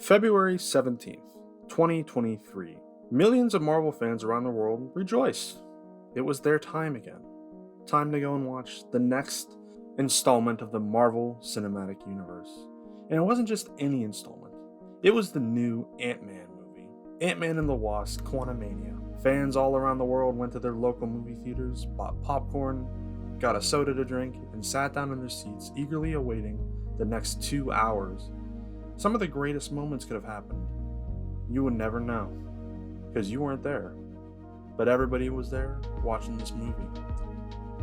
February 17th, 2023. Millions of Marvel fans around the world rejoiced. It was their time again. Time to go and watch the next installment of the Marvel Cinematic Universe. And it wasn't just any installment. It was the new Ant-Man movie. Ant-Man and the Wasp Quantumania. Fans all around the world went to their local movie theaters, bought popcorn, got a soda to drink, and sat down in their seats eagerly awaiting the next 2 hours. Some of the greatest moments could have happened. You would never know, because you weren't there. But everybody was there watching this movie.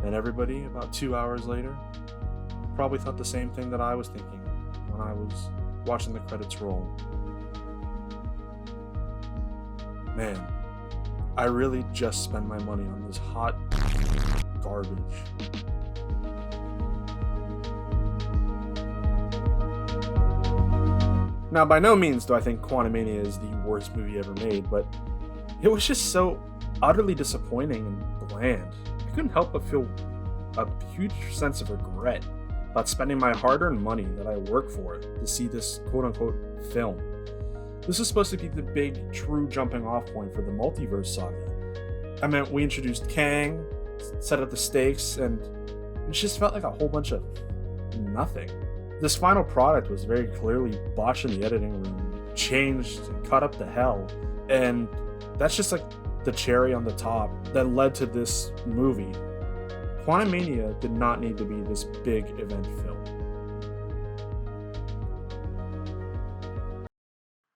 And everybody, about 2 hours later, probably thought the same thing that I was thinking when I was watching the credits roll. Man, I really just spent my money on this hot garbage. Now, by no means do I think Quantumania is the worst movie ever made, but it was just so utterly disappointing and bland. I couldn't help but feel a huge sense of regret about spending my hard-earned money that I work for to see this quote-unquote film. This is supposed to be the big, true jumping-off point for the multiverse saga. I mean, we introduced Kang, set up the stakes, and it just felt like a whole bunch of nothing. This final product was very clearly botched in the editing room, changed and cut up to hell, and that's just like the cherry on the top that led to this movie. Quantumania did not need to be this big event film.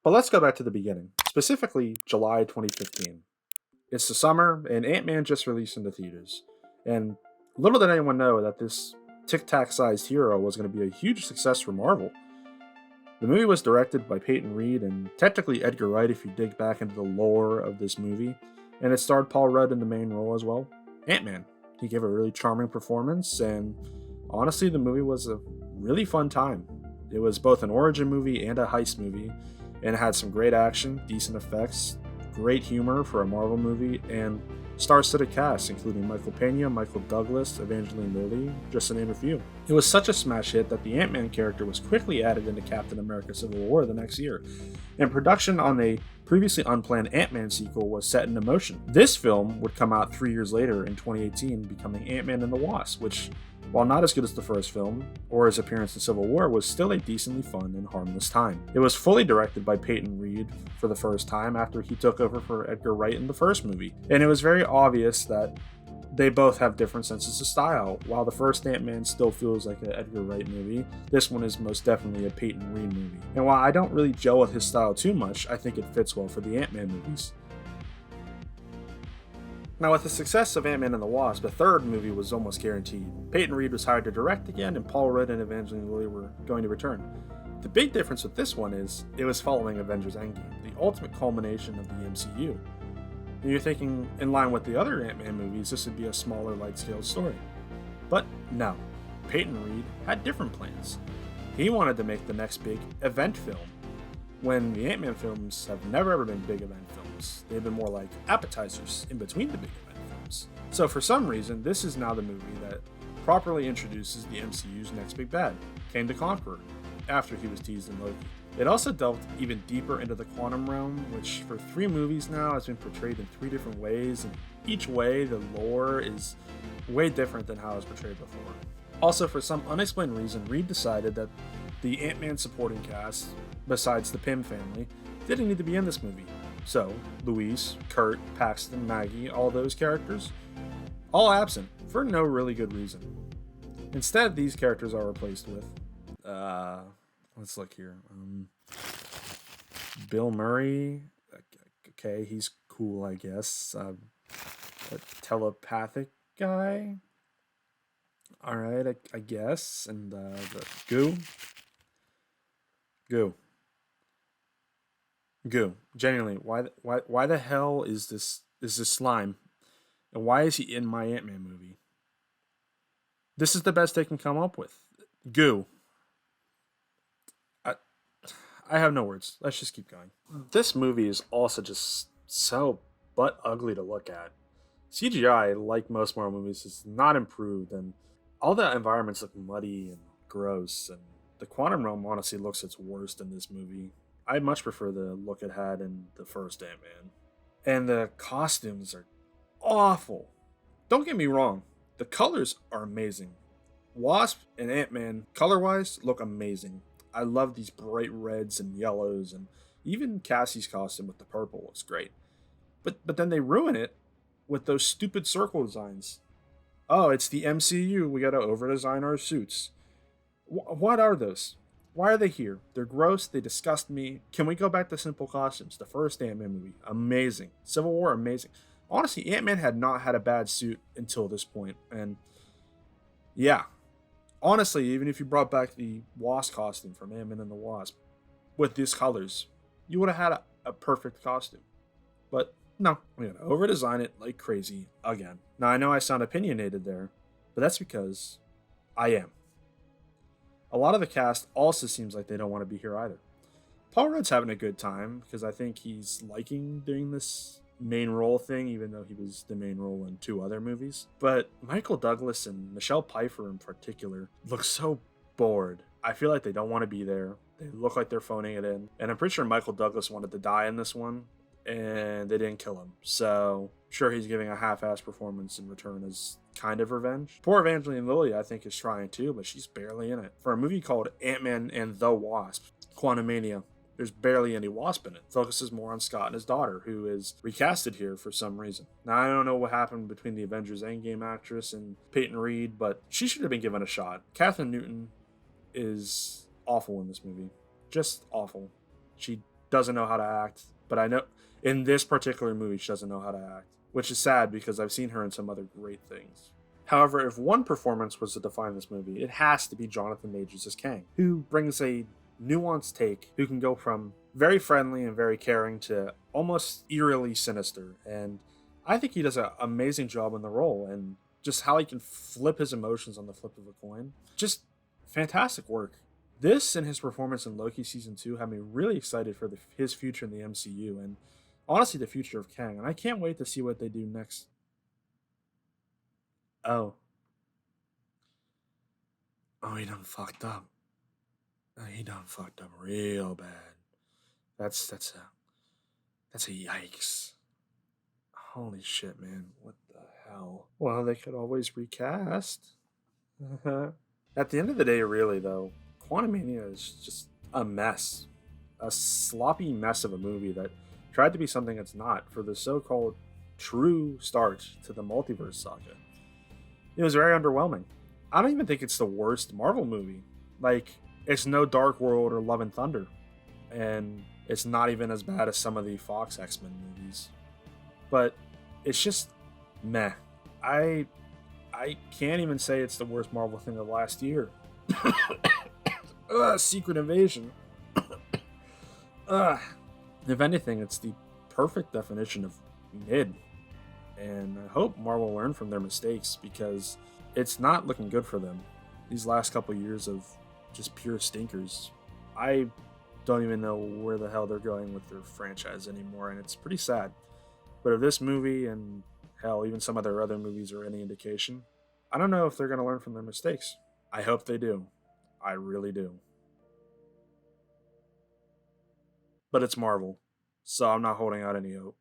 But let's go back to the beginning, specifically July 2015. It's the summer, and Ant-Man just released in the theaters, and little did anyone know that this tic-tac-sized hero was going to be a huge success for Marvel. The movie was directed by Peyton Reed and technically Edgar Wright if you dig back into the lore of this movie, and it starred Paul Rudd in the main role as well, Ant-Man. He gave a really charming performance, and honestly, the movie was a really fun time. It was both an origin movie and a heist movie, and it had some great action, decent effects, great humor for a Marvel movie, and star-studded cast, including Michael Pena, Michael Douglas, Evangeline Lilly, just to name a few. It was such a smash hit that the Ant-Man character was quickly added into Captain America Civil War the next year, and production on a previously unplanned Ant-Man sequel was set into motion. This film would come out 3 years later in 2018, becoming Ant-Man and the Wasp, which, while not as good as the first film, or his appearance in Civil War, was still a decently fun and harmless time. It was fully directed by Peyton Reed for the first time after he took over for Edgar Wright in the first movie, and it was very obvious that they both have different senses of style. While the first Ant-Man still feels like an Edgar Wright movie, this one is most definitely a Peyton Reed movie. And while I don't really gel with his style too much, I think it fits well for the Ant-Man movies. Now, with the success of Ant-Man and the Wasp, a third movie was almost guaranteed. Peyton Reed was hired to direct again, and Paul Rudd and Evangeline Lilly were going to return. The big difference with this one is, it was following Avengers Endgame, the ultimate culmination of the MCU. And you're thinking, in line with the other Ant-Man movies, this would be a smaller, light-scale story. But no, Peyton Reed had different plans. He wanted to make the next big event film, when the Ant-Man films have never ever been big event films. They've been more like appetizers in between the big event films. So for some reason, this is now the movie that properly introduces the MCU's next big bad, Kang the Conqueror, after he was teased in Loki. It also delved even deeper into the quantum realm, which for 3 movies now has been portrayed in 3 different ways, and each way the lore is way different than how it was portrayed before. Also, for some unexplained reason, Reed decided that the Ant-Man supporting cast, besides the Pym family, didn't need to be in this movie. So, Luis, Kurt, Paxton, Maggie, all those characters, all absent, for no really good reason. Instead, these characters are replaced with, let's look here. Bill Murray, okay, he's cool, I guess. A telepathic guy, alright, I guess. And the Goo. Genuinely, why the hell is this slime? And why is he in my Ant-Man movie? This is the best they can come up with. Goo. I have no words. Let's just keep going. This movie is also just so butt ugly to look at. CGI, like most Marvel movies, is not improved, and all the environments look muddy and gross, and the quantum realm honestly looks its worst in this movie. I much prefer the look it had in the first Ant-Man. And the costumes are awful. Don't get me wrong, the colors are amazing. Wasp and Ant-Man, color-wise, look amazing. I love these bright reds and yellows, and even Cassie's costume with the purple looks great. But then they ruin it with those stupid circle designs. Oh, it's the MCU. We gotta over design our suits. What are those? Why are they here? They're gross. They disgust me. Can we go back to simple costumes? The first Ant Man movie, amazing. Civil War, amazing. Honestly, Ant Man had not had a bad suit until this point, and yeah, honestly, even if you brought back the Wasp costume from Ant Man and the Wasp with these colors, you would have had a perfect costume. But no, we're gonna over design it like crazy again. Now I know I sound opinionated there, but that's because I am. A lot of the cast also seems like they don't want to be here either. Paul Rudd's having a good time because I think he's liking doing this main role thing, even though he was the main role in two other movies. But Michael Douglas and Michelle Pfeiffer in particular look so bored. I feel like they don't want to be there. They look like they're phoning it in. And I'm pretty sure Michael Douglas wanted to die in this one, and they didn't kill him. So, sure, he's giving a half-assed performance in return as kind of revenge. Poor Evangeline Lilly, I think, is trying too, but she's barely in it. For a movie called Ant-Man and the Wasp, Quantumania, there's barely any Wasp in it. Focuses more on Scott and his daughter, who is recasted here for some reason. Now, I don't know what happened between the Avengers Endgame actress and Peyton Reed, but she should have been given a shot. Kathryn Newton is awful in this movie. Just awful. She doesn't know how to act, but I know in this particular movie she doesn't know how to act, which is sad because I've seen her in some other great things. However, if one performance was to define this movie, it has to be Jonathan Majors as Kang, who brings a nuanced take, who can go from very friendly and very caring to almost eerily sinister. And I think he does an amazing job in the role, and just how he can flip his emotions on the flip of a coin. Just fantastic work. This and his performance in Loki Season 2 have me really excited for his future in the MCU, and honestly the future of Kang. And I can't wait to see what they do next. Oh. Oh, he done fucked up. He done fucked up real bad. That's a yikes. Holy shit, man. What the hell? Well, they could always recast. At the end of the day, really though, Quantumania is just a mess. A sloppy mess of a movie that tried to be something it's not for the so-called true start to the multiverse saga. It was very underwhelming. I don't even think it's the worst Marvel movie. Like, it's no Dark World or Love and Thunder. And it's not even as bad as some of the Fox X-Men movies. But it's just meh. I can't even say it's the worst Marvel thing of last year. Secret Invasion. If anything, it's the perfect definition of mid. And I hope Marvel learned from their mistakes because it's not looking good for them. These last couple years of just pure stinkers. I don't even know where the hell they're going with their franchise anymore, and it's pretty sad. But if this movie and hell, even some of their other movies are any indication, I don't know if they're going to learn from their mistakes. I hope they do. I really do. But it's Marvel, so I'm not holding out any hope.